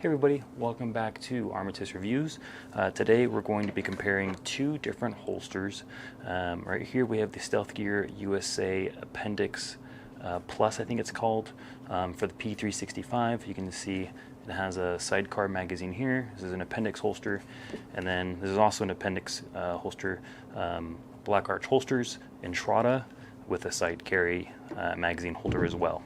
Hey everybody, welcome back to Armistice Reviews. Today we're going to be comparing two different holsters. Right here we have the StealthGearUSA Appendix Plus, I think it's called, for the P365. You can see it has a sidecar magazine here. This is an Appendix holster, and then this is also an Appendix holster, Black Arch holsters, Entrada, with a side carry magazine holder as well.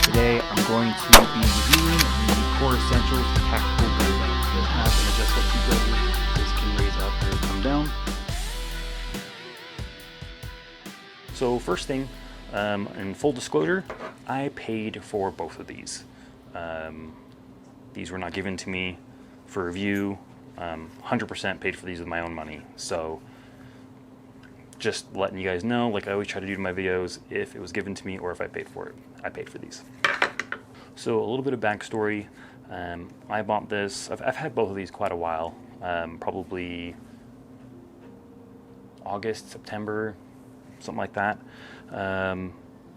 Today I'm going to be reviewing the Core Essentials Tactical Gun Belt. It has an adjustable two-gutter. This can raise up or come down. So first thing, in full disclosure, I paid for both of these. These were not given to me for review. 100% paid for these with my own money. So just letting you guys know, like I always try to do in my videos, if it was given to me or if I paid for it, I paid for these. So a little bit of backstory. I bought this, I've had both of these quite a while, probably August, September, something like that.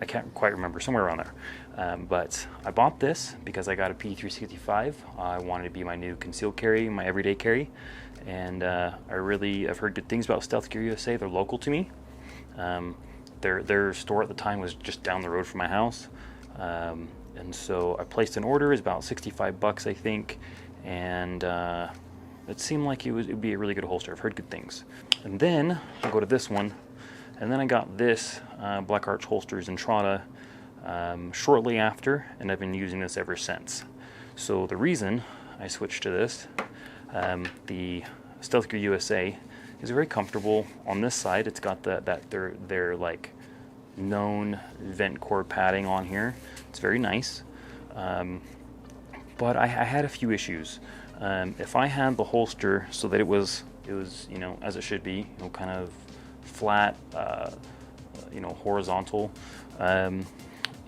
I can't quite remember, somewhere around there. But I bought this because I got a P365. I wanted to be my new concealed carry, my everyday carry. And I've heard good things about StealthGearUSA. They're local to me. Their store at the time was just down the road from my house. And so I placed an order. It's about 65 bucks, I think. And it seemed like it would be a really good holster. I've heard good things. And then I'll go to this one. And then I got this Black Arch holsters Entrada shortly after, and I've been using this ever since. So the reason I switched to this, the StealthGearUSA is very comfortable. On this side, it's got their like known vent core padding on here. It's very nice, but I had a few issues. If I had the holster so that it was as it should be, kind of flat, horizontal,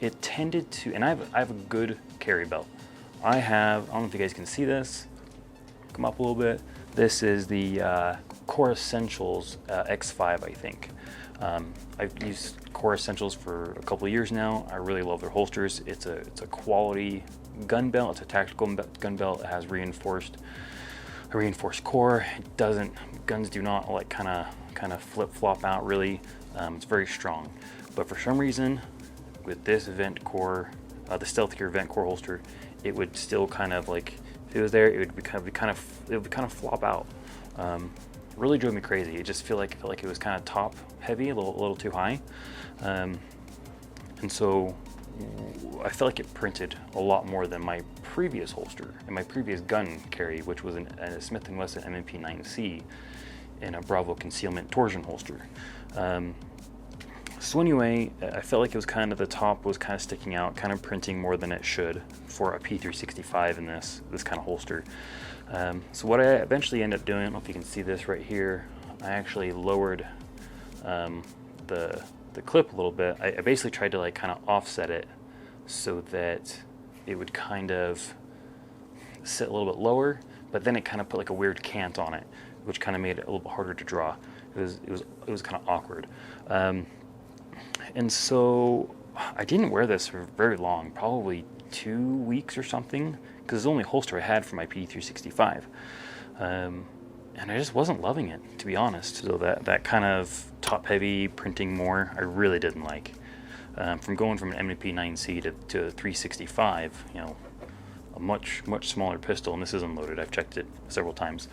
it tended to, and I have a good carry belt. I don't know if you guys can see this. Come up a little bit. This is the Core Essentials X5, I think. I've used Core Essentials for a couple of years now. I really love their holsters. It's a quality gun belt. It's a tactical gun belt. It has a reinforced core. Guns do not like kind of flip-flop out really. It's very strong. But for some reason, with this vent core, the StealthGear vent core holster, it would still kind of like, if it was there, it would kind of flop out. Really drove me crazy. It just felt like it was kind of top heavy, a little too high, and so I felt like it printed a lot more than my previous holster and my previous gun carry, which was a Smith & Wesson M&P 9C in a Bravo concealment torsion holster. So anyway, I felt like it was kind of, the top was kind of sticking out, kind of printing more than it should for a P365 in this kind of holster. So what I eventually ended up doing, I don't know if you can see this right here, I actually lowered the clip a little bit. I basically tried to like kind of offset it so that it would kind of sit a little bit lower, but then it kind of put like a weird cant on it, which kind of made it a little bit harder to draw. It was kind of awkward. And so I didn't wear this for very long, probably 2 weeks or something, because it's the only holster I had for my P365. And I just wasn't loving it, to be honest. So that kind of top-heavy printing more, I really didn't like. From going from an M&P 9C to a 365, a much smaller pistol, and this isn't loaded. I've checked it several times.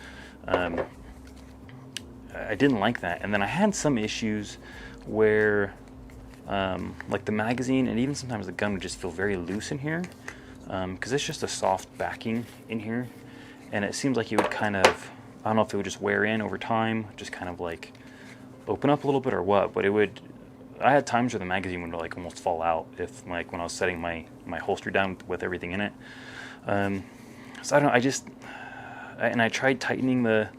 I didn't like that, and then I had some issues where, like the magazine and even sometimes the gun would just feel very loose in here, because it's just a soft backing in here, and it seems like it would kind of, I don't know if it would just wear in over time, just kind of like open up a little bit or what, but I had times where the magazine would like almost fall out if, like, when I was setting my holster down with everything in it. So I don't know, and I tried tightening the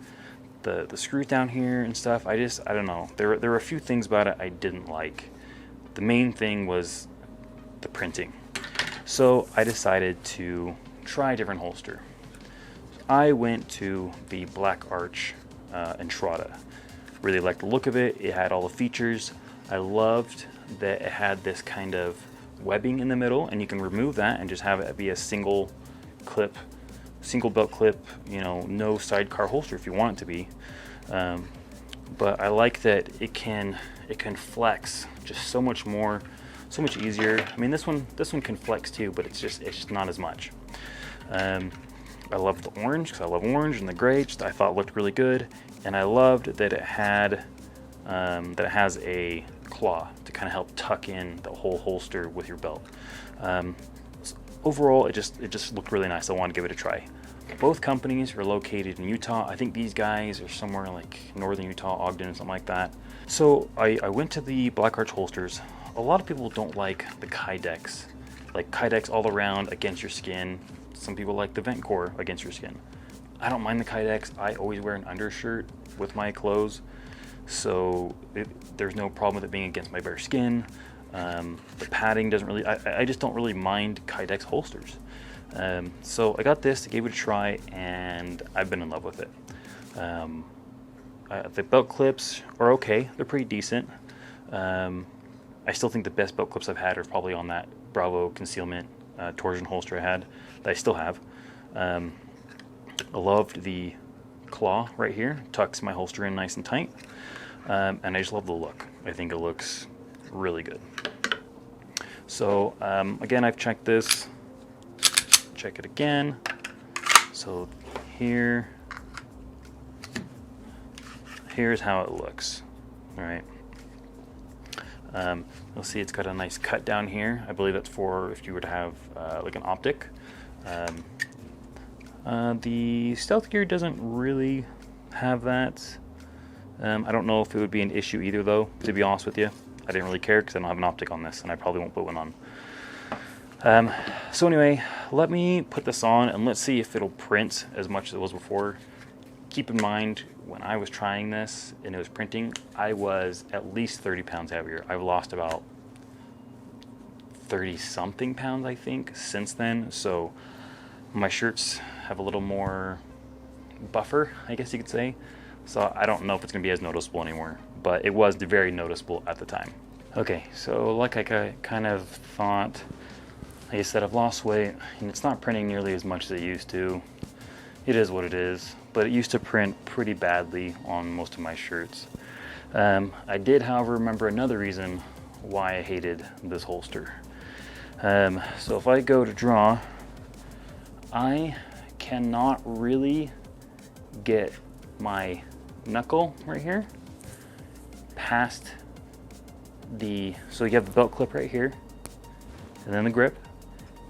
screws down here and stuff. I don't know. There were a few things about it I didn't like. The main thing was the printing. So I decided to try a different holster. I went to the Black Arch Entrada. Really liked the look of it. It had all the features. I loved that it had this kind of webbing in the middle, and you can remove that and just have it be a single clip, single belt clip, you know, no sidecar holster if you want it to be. But I like that it can flex just so much more, so much easier. I mean, this one can flex too, but it's just not as much. I loved the orange because I love orange, and the gray just I thought looked really good, and I loved that it had that it has a claw to kind of help tuck in the whole holster with your belt. Overall, it just looked really nice. I wanted to give it a try. Both companies are located in Utah. I think these guys are somewhere like northern Utah, Ogden, something like that. So I went to the Black Arch holsters. A lot of people don't like the Kydex, like Kydex all around against your skin. Some people like the vent core against your skin. I don't mind the Kydex. I always wear an undershirt with my clothes, so there's no problem with it being against my bare skin. The padding doesn't really, I just don't really mind Kydex holsters. So I got this, gave it a try, and I've been in love with it. The belt clips are okay, they're pretty decent. I still think the best belt clips I've had are probably on that Bravo concealment torsion holster I had, that I still have. I loved the claw right here, tucks my holster in nice and tight, and I just love the look. I think it looks really good. So again, I've checked this, check it again. So here's how it looks. All right. You'll see it's got a nice cut down here. I believe that's for if you were to have like an optic. The Stealth Gear doesn't really have that. I don't know if it would be an issue either, though, to be honest with you. I didn't really care because I don't have an optic on this, and I probably won't put one on. So anyway, let me put this on and let's see if it'll print as much as it was before. Keep in mind, when I was trying this and it was printing, I was at least 30 pounds heavier. I've lost about 30 something pounds, I think, since then. So my shirts have a little more buffer, I guess you could say. So I don't know if it's gonna be as noticeable anymore, but it was very noticeable at the time. Okay, so like I kind of thought, like I said, I've lost weight and it's not printing nearly as much as it used to. It is what it is, but it used to print pretty badly on most of my shirts. I did, however, remember another reason why I hated this holster. So if I go to draw, I cannot really get my knuckle right here past the, so you have the belt clip right here and then the grip,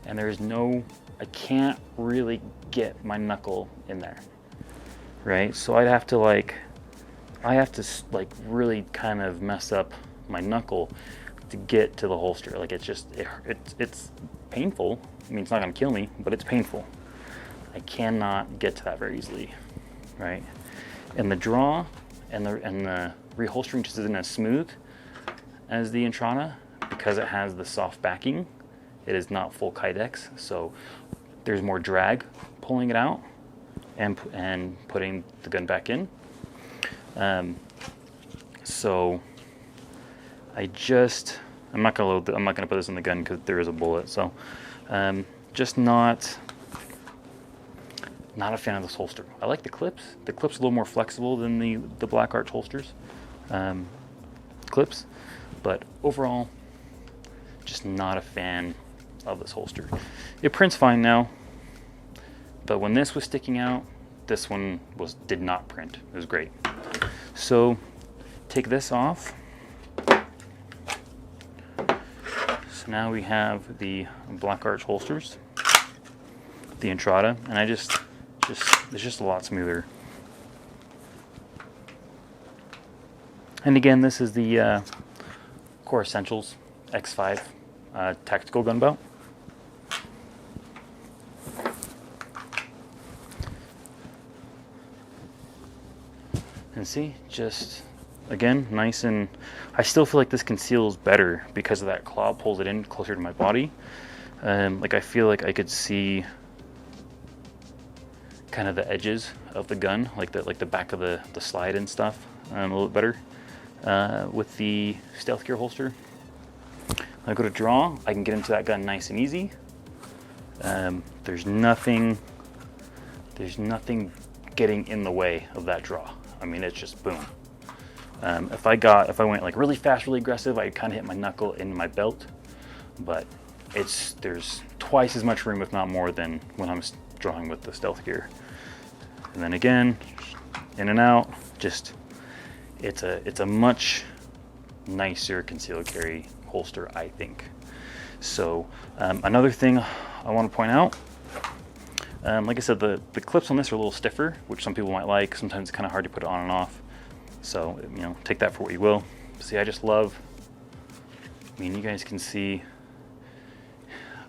and there's no, I can't really get my knuckle in there, right? So I'd have to like, really kind of mess up my knuckle to get to the holster. Like it's just, it's painful. I mean, it's not gonna kill me, but it's painful. I cannot get to that very easily, right? And the draw and the reholstering just isn't as smooth as the Entrada because it has the soft backing. It is not full Kydex, so there's more drag pulling it out and putting the gun back in. So I'm not gonna put this in the gun because there is a bullet. So just not a fan of this holster. I like the clips. The clips a little more flexible than the Black Arch holsters clips, but overall, just not a fan of this holster. It prints fine now, but when this was sticking out, this one did not print. It was great. So take this off. So now we have the Black Arch holsters, the Entrada, and it's just a lot smoother. And again, this is the Core Essentials X5 tactical gun belt. And see, just again, nice, and I still feel like this conceals better because of that claw pulls it in closer to my body. Like I feel like I could see kind of the edges of the gun, like the back of the slide and stuff, a little bit better with the Stealth Gear holster. When I go to draw, I can get into that gun nice and easy. There's nothing getting in the way of that draw. I mean, it's just boom. If I went like really fast, really aggressive, I'd kind of hit my knuckle in my belt, but there's twice as much room, if not more, than when I'm drawing with the Stealth Gear. And then again, in and out, just it's a much nicer concealed carry holster, I think. So another thing I want to point out, like I said, the clips on this are a little stiffer, which some people might like. Sometimes it's kind of hard to put it on and off. So, you know, take that for what you will. See, I just love, I mean, you guys can see,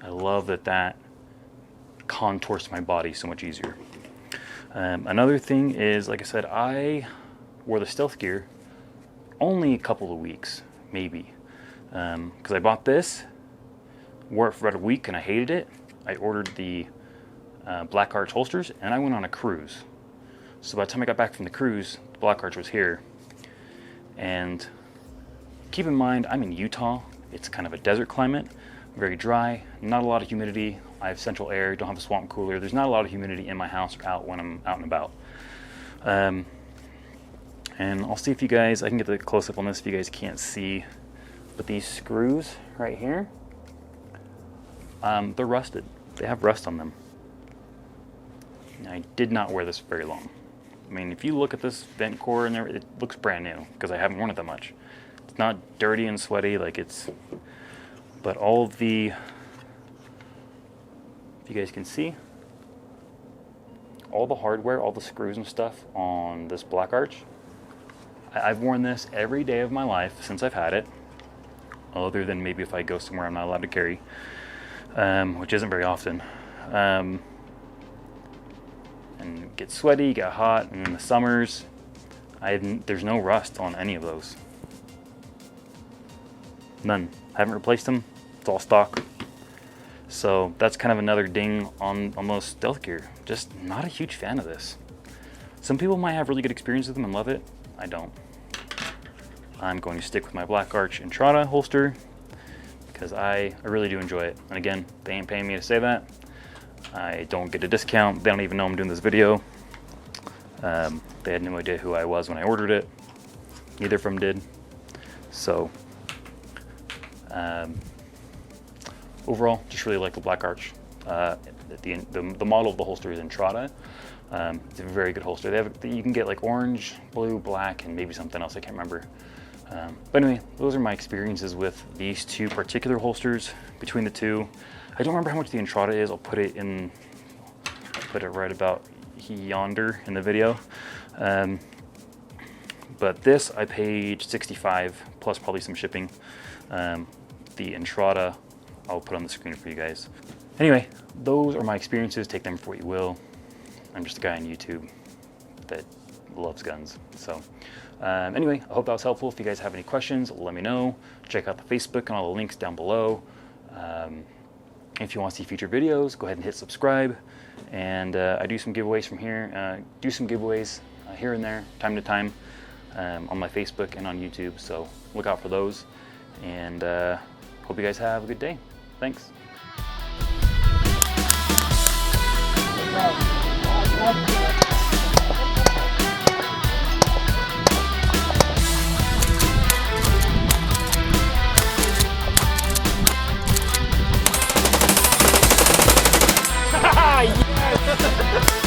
I love that contours my body so much easier. Another thing is, like I said, I wore the Stealth Gear only a couple of weeks, maybe. Because I bought this, wore it for about a week, and I hated it. I ordered the Black Arch holsters, and I went on a cruise. So by the time I got back from the cruise, the Black Arch was here. And keep in mind, I'm in Utah. It's kind of a desert climate, very dry, not a lot of humidity. I have central air, don't have a swamp cooler. There's not a lot of humidity in my house or out when I'm out and about. And I'll see if you guys, I can get the close-up on this if you guys can't see. But these screws right here, they're rusted. They have rust on them. I did not wear this very long. I mean, if you look at this vent core and it looks brand new because I haven't worn it that much. It's not dirty and sweaty like it's, but all of the, if you guys can see, all the hardware, all the screws and stuff on this Black Arch, I've worn this every day of my life since I've had it, other than maybe if I go somewhere I'm not allowed to carry, which isn't very often. And it gets sweaty, get hot, and in the summers, there's no rust on any of those. None. I haven't replaced them. It's all stock. So that's kind of another ding on those Stealth Gear. Just not a huge fan of this. Some people might have really good experience with them and love it. I don't. I'm going to stick with my Black Arch Entrada holster because I really do enjoy it. And again, they ain't paying me to say that. I don't get a discount. They don't even know I'm doing this video. They had no idea who I was when I ordered it. Neither of them did. So overall, just really like the Black Arch. The model of the holster is Entrada. It's a very good holster. You can get like orange, blue, black, and maybe something else. I can't remember. But anyway, those are my experiences with these two particular holsters. Between the two, I don't remember how much the Entrada is. I'll put it right about yonder in the video. But this I paid $65 plus probably some shipping. The Entrada I'll put on the screen for you guys. Anyway, those are my experiences. Take them for what you will. I'm just a guy on YouTube that loves guns. So anyway, I hope that was helpful. If you guys have any questions, let me know. Check out the Facebook and all the links down below. If you want to see future videos, go ahead and hit subscribe. And I do some giveaways from here. Here and there, time to time, on my Facebook and on YouTube. So look out for those. And hope you guys have a good day. Thanks. Yes!